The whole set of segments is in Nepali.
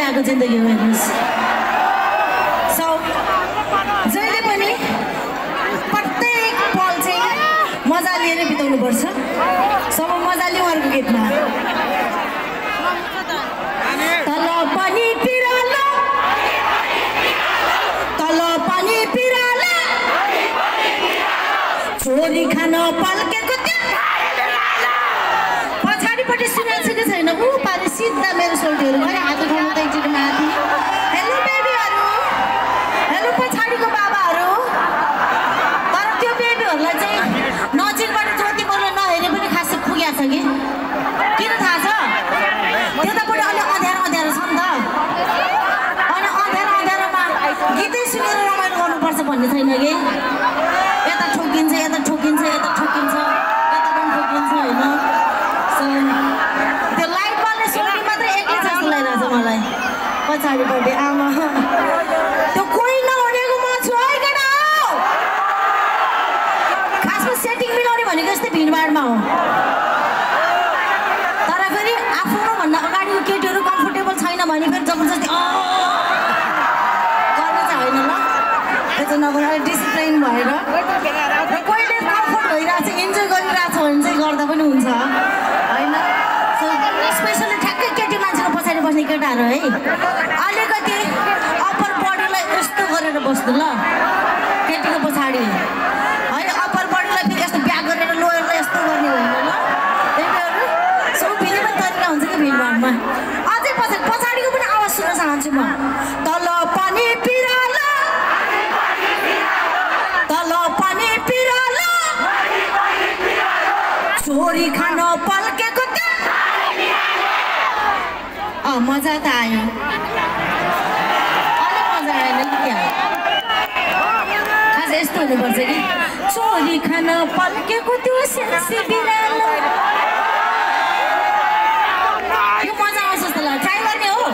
आएको जिन्दगी हो हेर्नुहोस् सो जहिले पनि प्रत्येक पल चाहिँ मजा लिएर बिताउनु पर्छ सब मजा लिउँ अर्को गीतमा तल पनि पिरालो तल पनि पिरालो छोरी खान पल्केको पछाडिपट्टि सुनेको छैन ऊ पारि सिधा मेरो सोल्टीहरू मैले हात उठाउनु त एकचोटि माथि हेलो बेबीहरू हेलो पछाडिको बाबाहरू तर त्यो बेबीहरूलाई चाहिँ नजिकबाट जति बोल्न नहेरे पनि खासै पुगेको छ कि किन थाहा छ त्यतापट्टि अलिक अँध्यारो अँध्यारो छ नि त अनि अँध्यारो अँध्यारोमा गीतै सुनेर रमाइलो गर्नुपर्छ भन्ने छैन कि यता ठोकिन्छ यता ठोकिन्छ यता ठोकिन्छ यता पनि ठोकिन्छ होइन त्यो लाइट बल्ने सोल्टी मात्रै एक्लै जस्तो लागिरहेछ मलाई पछाडिपट्टि आमा त्यो कोही नहुनेको म छु है केटा हो खासमा सेटिङ मिलाउने भनेको यस्तै भिडभाडमा हो तर फेरि आफ्नो भन्दा अगाडिको केटीहरू कम्फोर्टेबल छैन भने फेरि जबरजस्ती गर्नु चाहिँ होइन ल त्यो चाहिँ नगर्नु अलिक डिसिप्लिन भएर र कहिले कम्फोर्ट भइरहेको छ इन्जोय गरिरहेको छ भने चाहिँ गर्दा पनि हुन्छ होइन सो स्पेसली ठ्याक्कै केटी मान्छेको पछाडि बस्ने केटाहरू है अलिकति अप्पर बडीलाई यस्तो गरेर बस्नु ल केटीको पछाडि है अप्पर बडीलाई फेरि यस्तो ब्याक गरेर लोयरलाई यस्तो गर्ने होइन ल केटीहरू सो भिडियोमा तरिका हुन्छ कि भिडभाडमा अझै पछाडिको पनि आवाज सुन्न चाहन्छु म तल पनि पिरालो तल पनि पिरालो छोरी खान पल्केको मजा त आयो अलिक मजा आएन कि क्या खास यस्तो हुनुपर्छ कि छोरी खान पल्केको त्यो सेक्सी बिरालो यो मजा आउँछ जस्तो लाग्छ ट्राई गर्ने हो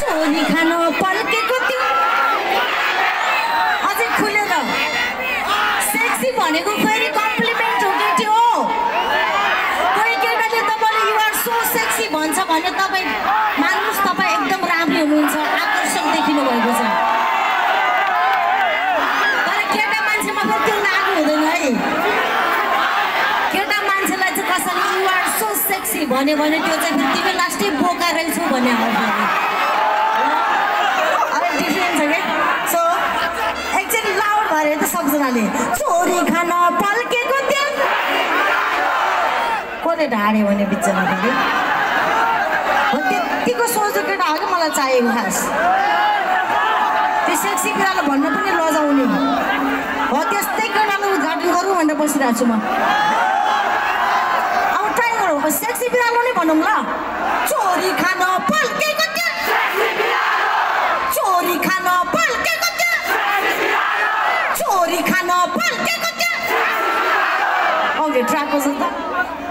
छोरी खान पल्केको त्यो अझै खुलेर सेक्सी भनेको फेरि कम्प्लिमेन्ट हो केटी हो कोही केटाले तपाईँले युआर सो सेक्सी भन्छ भने तपाईँ मान्नुहोस् तपाईँ एकदम राम्रो हुनुहुन्छ आकर्षक देखिनु भएको छ तर केटा मान्छेमा पनि त्यो लागु हुँदैन है केटा मान्छेलाई चाहिँ कसैले युआर सो सेक्सी भन्यो भने त्यो चाहिँ तिमी लास्टै बोका रहेछौ भन्ने आउँछ अलिक डिफ्रेन्ट छ क्या सो एकचोटि लाउड भएर त सबजनाले छोरी खान पल्केको त्यो कसले ढाड्यो भने बिचमा फेरि त्यतिको सोच्दो केटा हो कि मलाई चाहिएको खास त्यो सेक्सी बिरालो भन्न पनि लजाउने हो त्यस्तै केटालाई उद्घाटन गरौँ भनेर बसिरहेको छु म अब ट्राई गरौँ सेक्सी बिरालो नै भनौँ ल छोरी खान पल्केको त्यो छोरी खान पल्केको त्यो छोरी खान पल्केको त्यो ओके ट्र्याक छ त